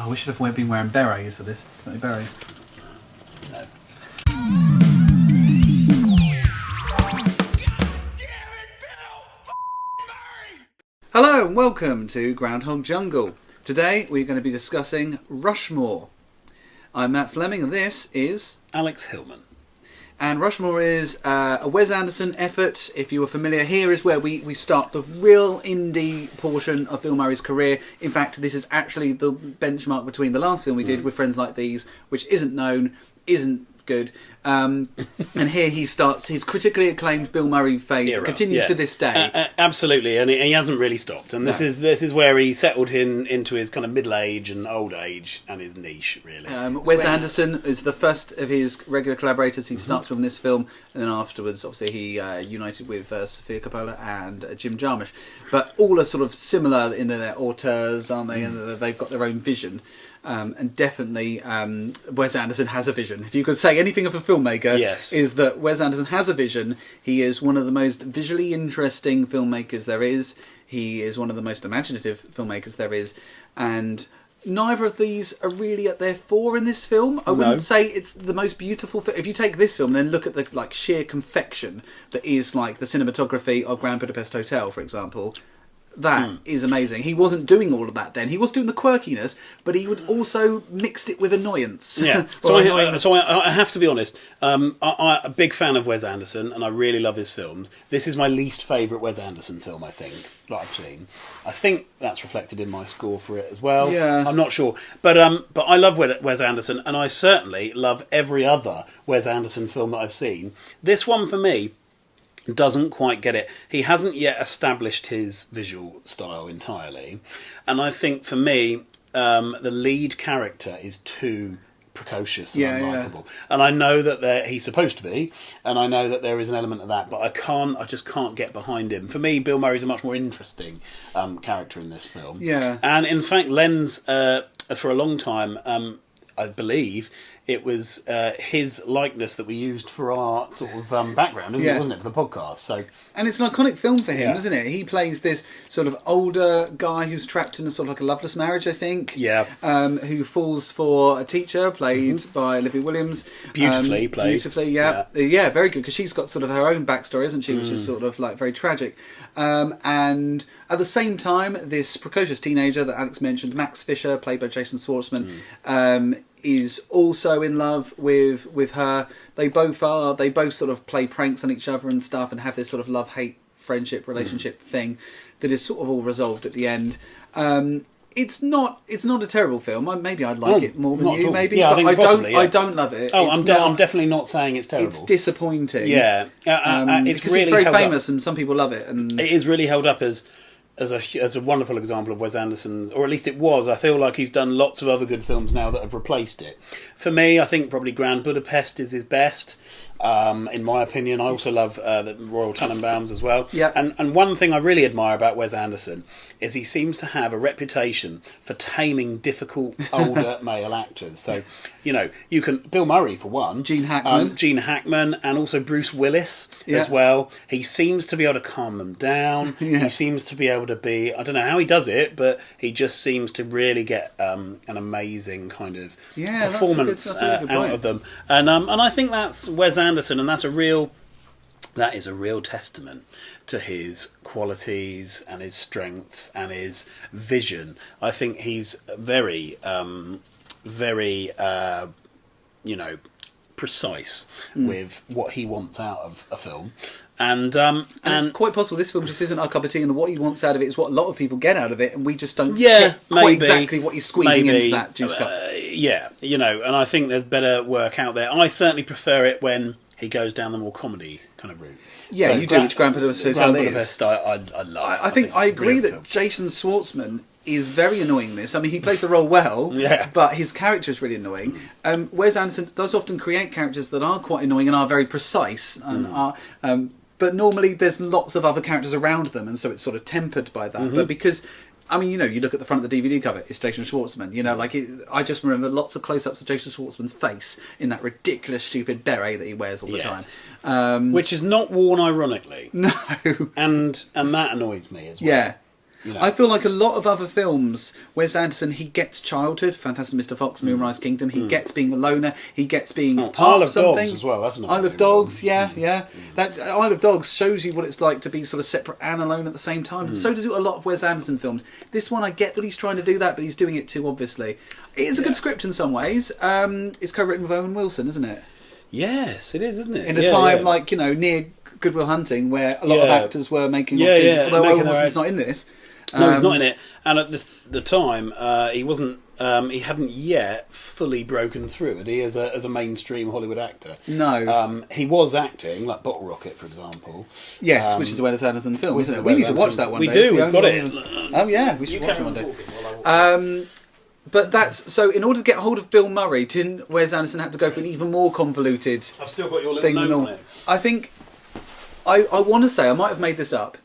Oh, we should have been wearing berets for this. Got any berets? No. Hello and welcome to Groundhog Jungle. Today we're going to be discussing Rushmore. I'm Matt Fleming and this is... Alex Hillman. And Rushmore is a Wes Anderson effort. If you are familiar, here is where we start the real indie portion of Bill Murray's career. In fact, this is actually the benchmark between the last film we did with Friends Like These, which isn't known, isn't good. And here he starts his critically acclaimed Bill Murray phase. It continues to this day. Absolutely, and he hasn't really stopped. And this is where he settled into his kind of middle age and old age and his niche, really. Wes Anderson is the first of his regular collaborators. He starts with this film, and then afterwards, obviously, he united with Sofia Coppola and Jim Jarmusch. But all are sort of similar in their auteurs, aren't they? And they've got their own vision. And definitely Wes Anderson has a vision. If you could say anything of a filmmaker, is that Wes Anderson has a vision. He is one of the most visually interesting filmmakers there is. He is one of the most imaginative filmmakers there is. And neither of these are really at their fore in this film. I wouldn't say it's the most beautiful film. If you take this film and then look at the sheer confection that is like the cinematography of Grand Budapest Hotel, for example... That is amazing. He wasn't doing all of that then. He was doing the quirkiness, but he would also mixed it with annoyance. Yeah. So I have to be honest. I'm a big fan of Wes Anderson, and I really love his films. This is my least favourite Wes Anderson film, I think, that I've seen. I think that's reflected in my score for it as well. Yeah. I'm not sure. But I love Wes Anderson, and I certainly love every other Wes Anderson film that I've seen. This one, for me... doesn't quite get it. He hasn't yet established his visual style entirely, and I think for me the lead character is too precocious and unlikable. And I know that he's supposed to be, and I know that there is an element of that, but I just can't get behind him. For me, Bill Murray's a much more interesting character in this film. And in fact, Len's for a long time, I believe it was his likeness that we used for our sort of background, wasn't it, for the podcast? So, and it's an iconic film for him, isn't it? He plays this sort of older guy who's trapped in a sort of like a loveless marriage, I think. Who falls for a teacher played by Olivia Williams. Beautifully played. Beautifully, yeah, very good, because she's got sort of her own backstory, isn't she? Which is sort of like very tragic. And at the same time, this precocious teenager that Alex mentioned, Max Fisher, played by Jason Schwartzman, is also in love with her. They both sort of play pranks on each other and stuff, and have this sort of love-hate friendship relationship thing that is sort of all resolved at the end. It's not a terrible film. Maybe I'd like it more than you, but I don't love it. I'm definitely not saying it's terrible. It's disappointing. It's because really it's very famous and some people love it, and it is really held up as a wonderful example of Wes Anderson's, or at least it was. I feel like he's done lots of other good films now that have replaced it. For me, I think probably Grand Budapest is his best, in my opinion. I also love the Royal Tenenbaums as well. And one thing I really admire about Wes Anderson is he seems to have a reputation for taming difficult older male actors. So, you can... Bill Murray, for one. Gene Hackman, and also Bruce Willis as well. He seems to be able to calm them down. He seems to be able to be... I don't know how he does it, but he just seems to really get an amazing kind of performance out of them. And I think that's Wes Anderson, and that is a real testament to his qualities and his strengths and his vision. I think he's very, very, precise with what he wants out of a film. And it's quite possible this film just isn't our cup of tea, and what he wants out of it is what a lot of people get out of it, and we just don't get quite exactly what he's squeezing into that juice cup. And I think there's better work out there. I certainly prefer it when he goes down the more comedy kind of route. Yeah, so you do, which Grand Budapest Hotel is. I love. I think I agree that Jason Schwartzman is very annoying in this. I mean, he plays the role well, but his character is really annoying. Wes Anderson does often create characters that are quite annoying and are very precise, and but normally there's lots of other characters around them, and so it's sort of tempered by that. But because, I mean, you look at the front of the DVD cover, it's Jason Schwartzman. I just remember lots of close-ups of Jason Schwartzman's face in that ridiculous, stupid beret that he wears all the time. Which is not worn ironically. No. And that annoys me as well. Yeah. You know. I feel like a lot of other films, Wes Anderson, he gets childhood, Fantastic Mr. Fox, Moonrise Kingdom, he gets being a loner, he gets being part Isle of of something. Dogs as well. That's another Isle of really Dogs, good one. yeah. That Isle of Dogs shows you what it's like to be sort of separate and alone at the same time. And so do a lot of Wes Anderson films. This one, I get that he's trying to do that, but he's doing it too obviously. It is a good script in some ways. It's co-written with Owen Wilson, isn't it? Yes, it is, isn't it? In a time like, near Good Will Hunting, where a lot of actors were making opportunities, although Owen Wilson's not in this. No, he's not in it. And at the time, he wasn't. He hadn't yet fully broken through, had he, as a mainstream Hollywood actor. No. He was acting, like Bottle Rocket, for example. Yes, which is a Wes Anderson film, isn't it? We Wes need to watch Anderson. that one We day. do, we've got it. Oh yeah, we should watch it one day. But that's so. In order to get hold of Bill Murray, didn't Wes Anderson have to go for an even more convoluted I've still got your thing little than note all? on it. I think I want to say I might have made this up.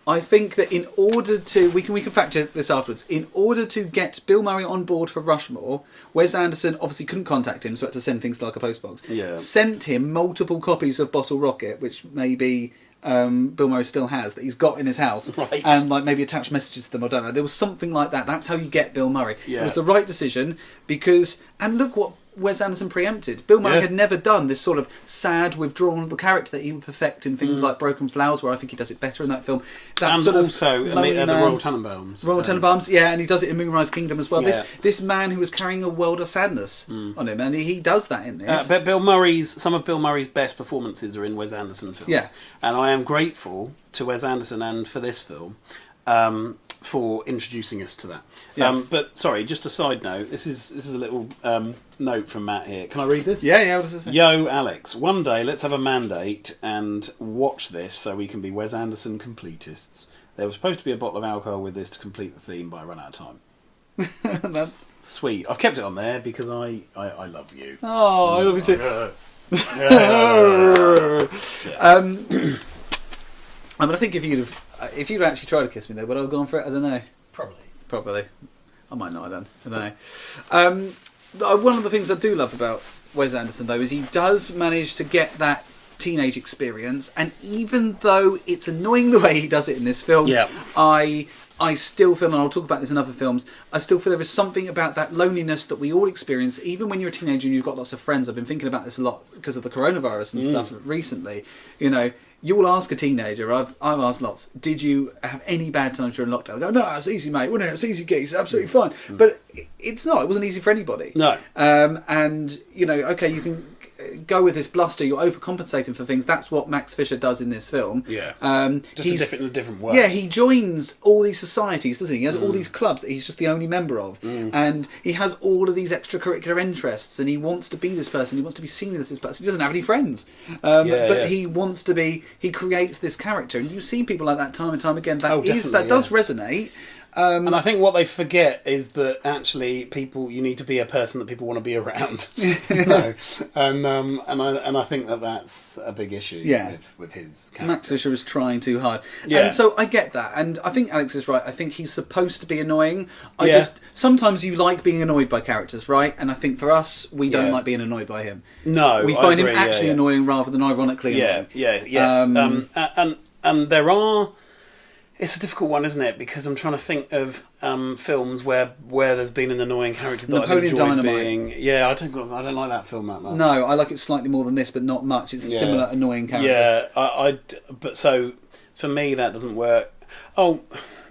I think that in order to we can fact check this afterwards. In order to get Bill Murray on board for Rushmore, Wes Anderson obviously couldn't contact him, so had to send things like a postbox. Yeah. Sent him multiple copies of Bottle Rocket, which maybe Bill Murray still has, that he's got in his house, Right. and like maybe attached messages to them. I don't know. There was something like that. That's how you get Bill Murray. Yeah. It was the right decision because, and look what Wes Anderson preempted. Bill Murray Yeah. had never done this sort of sad, withdrawn little character that he would perfect in things like Broken Flowers, where I think he does it better in that film. That And sort also of at lonely the man. Royal Tenenbaums. Royal Tenenbaums, yeah, and he does it in Moonrise Kingdom as well. Yeah. This man who was carrying a world of sadness on him, and he does that in this. But some of Bill Murray's best performances are in Wes Anderson films. Yeah. And I am grateful to Wes Anderson and for this film for introducing us to that. Yeah. But sorry, just a side note. This is a little note from Matt here. Can I read this? Yeah, what does it say? Yo, Alex, one day let's have a mandate and watch this so we can be Wes Anderson completists. There was supposed to be a bottle of alcohol with this to complete the theme, but I ran out of time. Sweet. I've kept it on there because I love you. Oh, I love you too. I mean, I think if you'd actually tried to kiss me, though, would I have gone for it? I don't know. Probably. I might not have done. I don't know. One of the things I do love about Wes Anderson, though, is he does manage to get that teenage experience, and even though it's annoying the way he does it in this film, Yeah. I still feel, and I'll talk about this in other films, I still feel there is something about that loneliness that we all experience, even when you're a teenager and you've got lots of friends. I've been thinking about this a lot because of the coronavirus and stuff recently. You'll ask a teenager, I've asked lots, did you have any bad times during lockdown? They go, no, it's easy, mate. Well, no, it's easy, geez, absolutely fine. But it's not. It wasn't easy for anybody. No. And, okay, you can go with this bluster, you're overcompensating for things. That's what Max Fisher does in this film. Yeah. Just in a different way. Yeah, he joins all these societies, doesn't he? He has all these clubs that he's just the only member of. And he has all of these extracurricular interests, and he wants to be this person, he wants to be seen as this person. He doesn't have any friends. He wants to be, he creates this character, and you see people like that time and time again. That does resonate. And I think what they forget is that actually you need to be a person that people want to be around. And I think that's a big issue with his character. Max Fisher is trying too hard. Yeah. And so I get that. And I think Alex is right. I think he's supposed to be annoying. Sometimes you like being annoyed by characters, right? And I think for us, we don't like being annoyed by him. No, we find him actually annoying rather than ironically annoying. Yes. And there are... It's a difficult one, isn't it? Because I'm trying to think of films where there's been an annoying character that I've enjoyed Dynamite. being. Yeah, I don't like that film that much. No, I like it slightly more than this, but not much. It's a similar annoying character. Yeah, but so for me that doesn't work. Oh,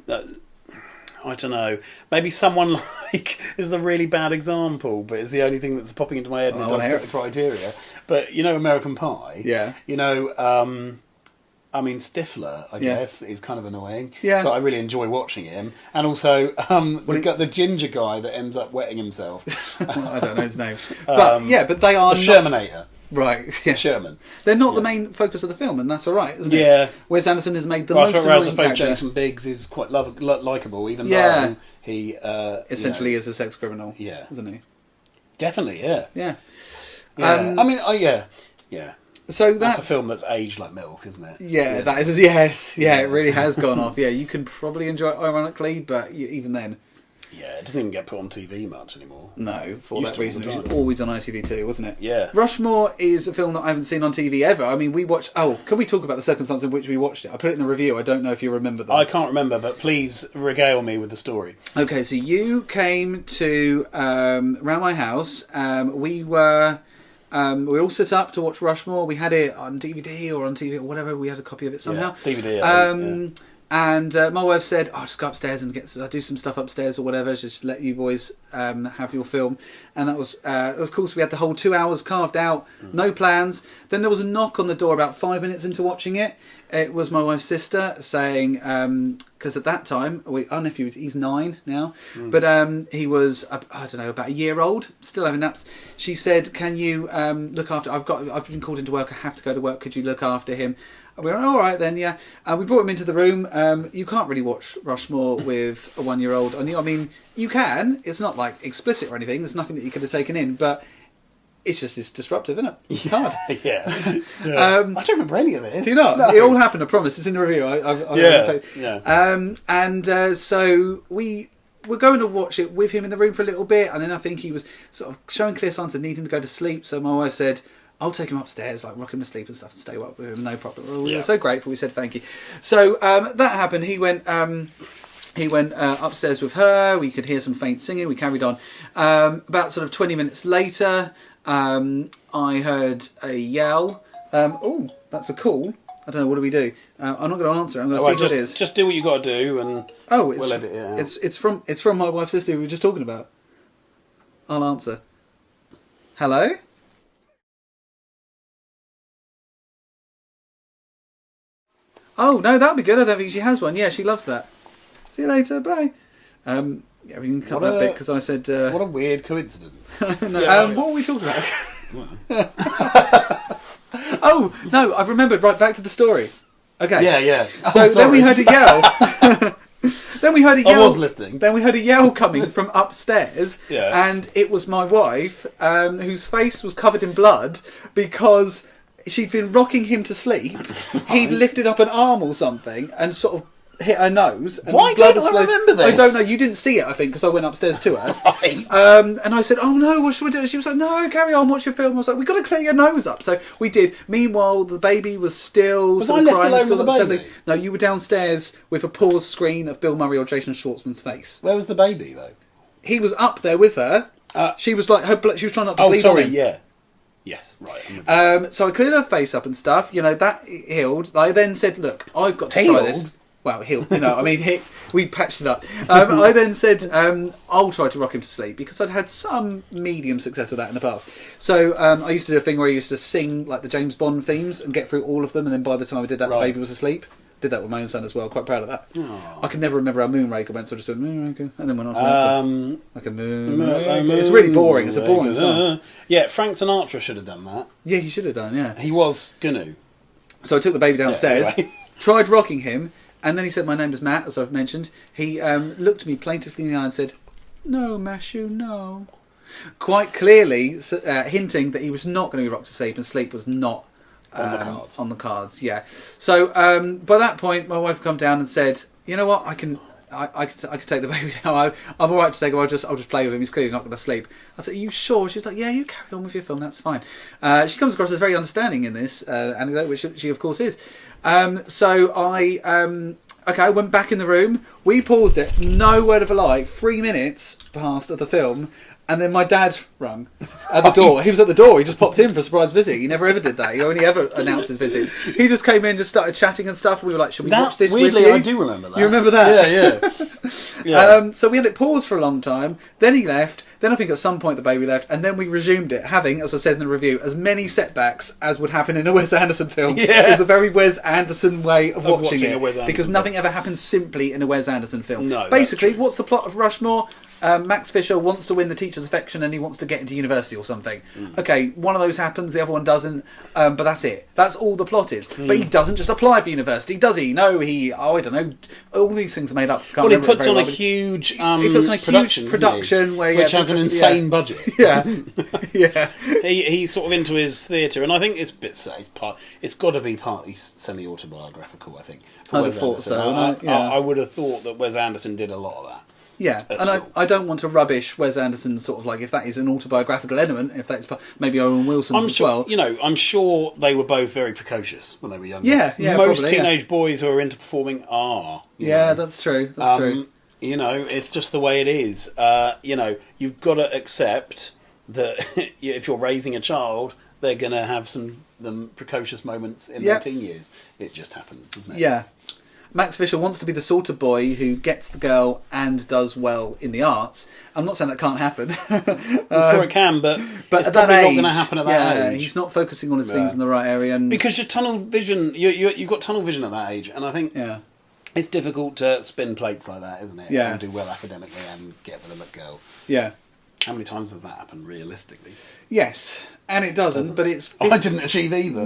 I don't know. Maybe someone like this is a really bad example, but it's the only thing that's popping into my head and it does fit the criteria. But American Pie. Yeah. I mean, Stifler, I guess, is kind of annoying. Yeah. But I really enjoy watching him. And also, we've got the ginger guy that ends up wetting himself. I don't know his name. But they are... The Shermanator. Right, yeah. Sherman. They're not the main focus of the film, and that's all right, isn't it? Yeah. Wes Anderson has made the most annoying Whereas I suppose character. Jason Biggs is quite likeable, even though he... essentially is a sex criminal, yeah, isn't he? Definitely, yeah. Yeah. Yeah. So that's a film that's aged like milk, isn't it? Yeah, that is. Yes, it really has gone off. Yeah, you can probably enjoy it ironically, but even then, Yeah, it doesn't even get put on TV much anymore. No, for Used that to all reason. the It was time. always on ITV2, wasn't it? Yeah. Rushmore is a film that I haven't seen on TV ever. I mean, we watched... Oh, can we talk about the circumstances in which we watched it? I put it in the review. I don't know if you remember them. I can't remember, but please regale me with the story. Okay, so you came to around my house. We were all set up to watch Rushmore. We had it on DVD or on TV or whatever. We had a copy of it somehow. Yeah, DVD. I think, And my wife said, "I'll just go upstairs and do some stuff upstairs or whatever. Just let you boys have your film." And that was cool. So we had the whole 2 hours carved out, no plans. Then there was a knock on the door about 5 minutes into watching it. It was my wife's sister saying, because at that time, our nephew, he's 9 now, but he was, I don't know, about a year old, still having naps. She said, "Can you look after? I've been called into work. I have to go to work. Could you look after him?" We went, all right then, yeah. We brought him into the room. You can't really watch Rushmore with a 1-year-old on you. I mean, you can. It's not like explicit or anything. There's nothing that you could have taken in, but it's disruptive, isn't it? It's hard. yeah. I don't remember any of this. Do you not? No. It all happened, I promise. It's in the review. So we were going to watch it with him in the room for a little bit, and then I think he was sort of showing clear signs of needing to go to sleep, so my wife said, "I'll take him upstairs, like rock him to sleep and stuff, and stay up with him, no problem." Well, we were so grateful. We said thank you. So that happened. He went upstairs with her. We could hear some faint singing. We carried on. About sort of 20 minutes later, I heard a yell. Oh, that's a call. I don't know. What do we do? I'm not going to answer. I'm going to see what it is. Just do what you got to do, and we'll edit it out. It's from my wife's sister who we were just talking about. I'll answer. Hello. Oh, no, that'll be good. I don't think she has one. Yeah, she loves that. See you later. Bye. Yeah, we can cut that bit because I said... What a weird coincidence. No, what were we talking about? Oh, no, I've remembered. Right, back to the story. Okay. Yeah. So then we heard a yell. I was listening. Then we heard a yell coming from upstairs. Yeah. And it was my wife, whose face was covered in blood because... she'd been rocking him to sleep. He'd lifted up an arm or something and sort of hit her nose. And why don't I remember this? I don't know. You didn't see it, I think, because I went upstairs to her. Right. And I said, "Oh no, what should we do?" She was like, "No, carry on, watch your film." I was like, "We've got to clear your nose up." So we did. Meanwhile, the baby was still Was sort I of left crying. alone Still with the unsettling. baby? No, you were downstairs with a paused screen of Bill Murray or Jason Schwartzman's face. Where was the baby, though? He was up there with her. She was like, she was trying not to bleed on him. Yeah. Yes, right. So I cleared her face up and stuff. You know, that healed. I then said, "Look, I've got to try this." Well, healed. You know, I mean, we patched it up. I then said, "I'll try to rock him to sleep," because I'd had some medium success with that in the past. So I used to do a thing where I used to sing like the James Bond themes and get through all of them, and then by the time I did that, the baby was asleep. Did that with my own son as well. Quite proud of that. I could never remember how Moonraker went, so I just went Moonraker, and then went on to that. Like a Moonraker. It's really boring. It's a boring song. Yeah, Frank Sinatra should have done that. Yeah, he should have done. Yeah, he was gonna. So I took the baby downstairs, anyway. tried rocking him, and then he said, "My name is Matt," as I've mentioned. He looked at me plaintively in the eye and said, "No, Mashu, no." Quite clearly hinting that he was not going to be rocked to sleep, and sleep was not on the cards. Yeah. So by that point, my wife come down and said, "You know what? I can take the baby now. I'm all right to take him. I'll just play with him. He's clearly not going to sleep." I said, "Are you sure?" She was like, "Yeah, you carry on with your film. That's fine." She comes across as very understanding in this anecdote, which she of course is. So I went back in the room. We paused it. No word of a lie. 3 minutes passed of the film. And then my dad rang at the door. He was at the door. He just popped in for a surprise visit. He never ever did that. He only ever announced his visits. He just came in, just started chatting and stuff. We were like, "Should we watch this weirdly, with you?" I do remember that. You remember that? Yeah. So we had it paused for a long time. Then he left. Then I think at some point the baby left. And then we resumed it, having, as I said in the review, as many setbacks as would happen in a Wes Anderson film. Yeah. It's a very Wes Anderson way of watching a Wes it. Anderson Because film. nothing ever happens simply in a Wes Anderson film. No, basically, what's the plot of Rushmore? Max Fisher wants to win the teacher's affection and he wants to get into university or something. Okay, one of those happens, the other one doesn't, but that's it. That's all the plot is. But he doesn't just apply for university, does he? No, I don't know. All these things are made up. Well, he puts on a huge production where, which has an insane budget. Yeah, yeah. He's sort of into his theatre, and I think it's got to be partly semi-autobiographical. I think. I would have thought so. I would have thought that Wes Anderson did a lot of that. Yeah, at and school. I don't want to rubbish Wes Anderson's sort of like, if that is an autobiographical element, if that's maybe Owen Wilson's I'm as sure, well. I'm sure they were both very precocious when they were younger. Yeah, Most probably, teenage boys who are into performing are. you Yeah, know. that's true. That's true. It's just the way it is. You've got to accept that if you're raising a child, they're going to have some precocious moments in their teen years. It just happens, doesn't it? Yeah. Max Fisher wants to be the sort of boy who gets the girl and does well in the arts. I'm not saying that can't happen. I'm sure it can, but it's at that probably age, not going to happen at that age. He's not focusing on his things in the right area. And Because your tunnel vision, you've got tunnel vision at that age, and I think it's difficult to spin plates like that, isn't it? Yeah. And do well academically and get with a look girl. Yeah. How many times does that happen realistically? Yes, and it doesn't, but it's... I didn't achieve either.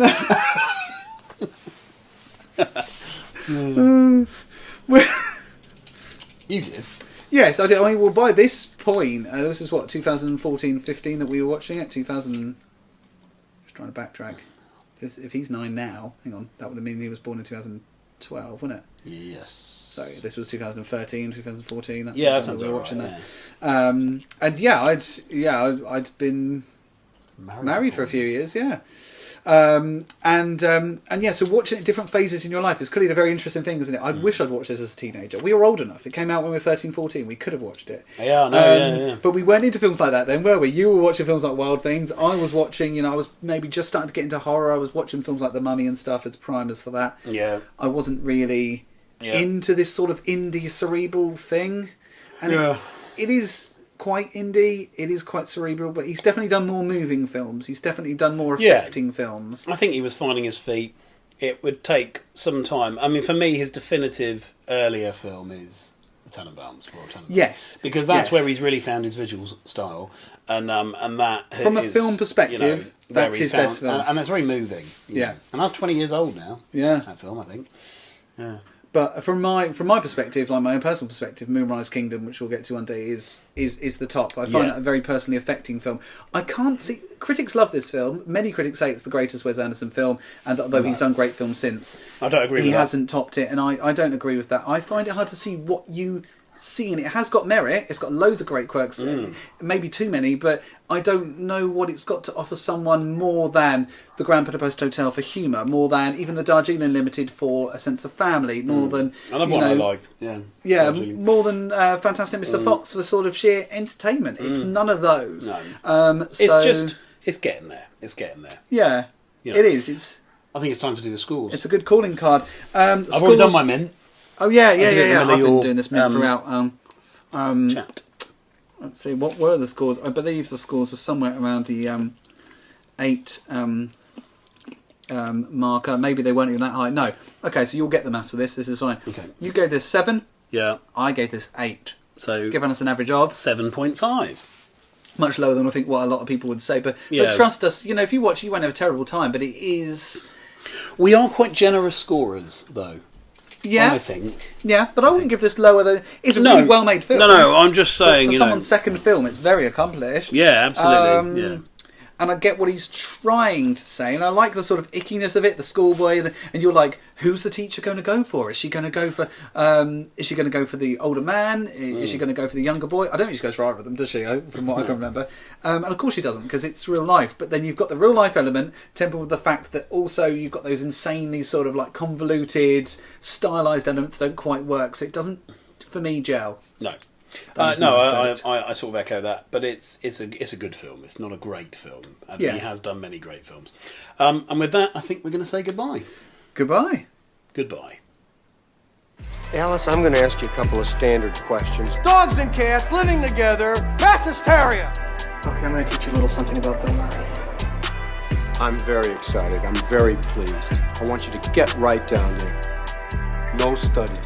You did. Yes, I did. I mean, well, by this point, this is what, 2014-15 that we were watching it? 2000... Just trying to backtrack. If he's 9 now, hang on, that would have mean he was born in 2012, wouldn't it? Yes. So this was 2013, 2014. That's Yeah, the that time sounds we were about watching right, that. And I'd been married for a few years. Yeah. So watching it at different phases in your life is clearly a very interesting thing, isn't it? I wish I'd watched this as a teenager. We were old enough. It came out when we were 13, 14. We could have watched it. Yeah, I know, But we weren't into films like that then, were we? You were watching films like Wild Things. I was watching, I was maybe just starting to get into horror. I was watching films like The Mummy and stuff as primers for that. Yeah. I wasn't really into this sort of indie cerebral thing. And it is quite indie, it is quite cerebral, but he's definitely done more moving films. He's definitely done more affecting films. I think he was finding his feet. It would take some time. I mean, for me, his definitive earlier film is The Tenenbaums. Yes. Because that's where he's really found his visual style. And that from a film perspective, that's his best film. And it's very moving. Yeah. And that's 20 years old now. Yeah. That film, I think. Yeah. But from my perspective, like my own personal perspective, Moonrise Kingdom, which we'll get to one day, is the top. I find that a very personally affecting film. I can't see... Critics love this film. Many critics say it's the greatest Wes Anderson film, and although he's done great films since, I don't agree with that. He hasn't topped it, and I don't agree with that. I find it hard to see what you see in it. It has got merit. It's got loads of great quirks. Maybe too many, but I don't know what it's got to offer someone more than the Grand Budapest Hotel for humour, more than even the Darjeeling Limited for a sense of family, more than... Another one I like, yeah. Yeah, Darjeeling. more than Fantastic Mr. Fox for sort of sheer entertainment. It's none of those. No. It's getting there. It's getting there. Yeah, it is. I think it's time to do the scores. It's a good calling card. I've already done my mint. Oh yeah. I've been doing this mint throughout. Chat. Let's see, what were the scores? I believe the scores were somewhere around the 8 marker. Maybe they weren't even that high. No. Okay, so you'll get the maths of this. This is fine. Okay. You gave this 7. Yeah. I gave this 8. So giving us an average of 7.5. Much lower than I think what a lot of people would say. But trust us, if you watch it, you won't have a terrible time. But it is... We are quite generous scorers, though. Yeah, I think. Yeah, but I wouldn't give this lower than... It's a really well-made film. No, I'm just saying, for someone's second film, it's very accomplished. Yeah, absolutely. And I get what he's trying to say, and I like the sort of ickiness of it, the schoolboy, and you're like, who's the teacher going to go for? Is she going to go for? Is she going to go for the older man? Is she going to go for the younger boy? I don't think she goes for either of them, does she? From what I can remember, and of course she doesn't, because it's real life. But then you've got the real life element, tempered with the fact that also you've got those insanely sort of like convoluted, stylized elements that don't quite work. So it doesn't, for me, gel. No. I sort of echo that, but it's a good film. It's not a great film, and he has done many great films. And with that, I think we're going to say goodbye. Goodbye. Goodbye. Alice, I'm going to ask you a couple of standard questions. Dogs and cats living together, mass hysteria. Okay, I'm going to teach you a little something about them. I'm very excited. I'm very pleased. I want you to get right down there. No studying.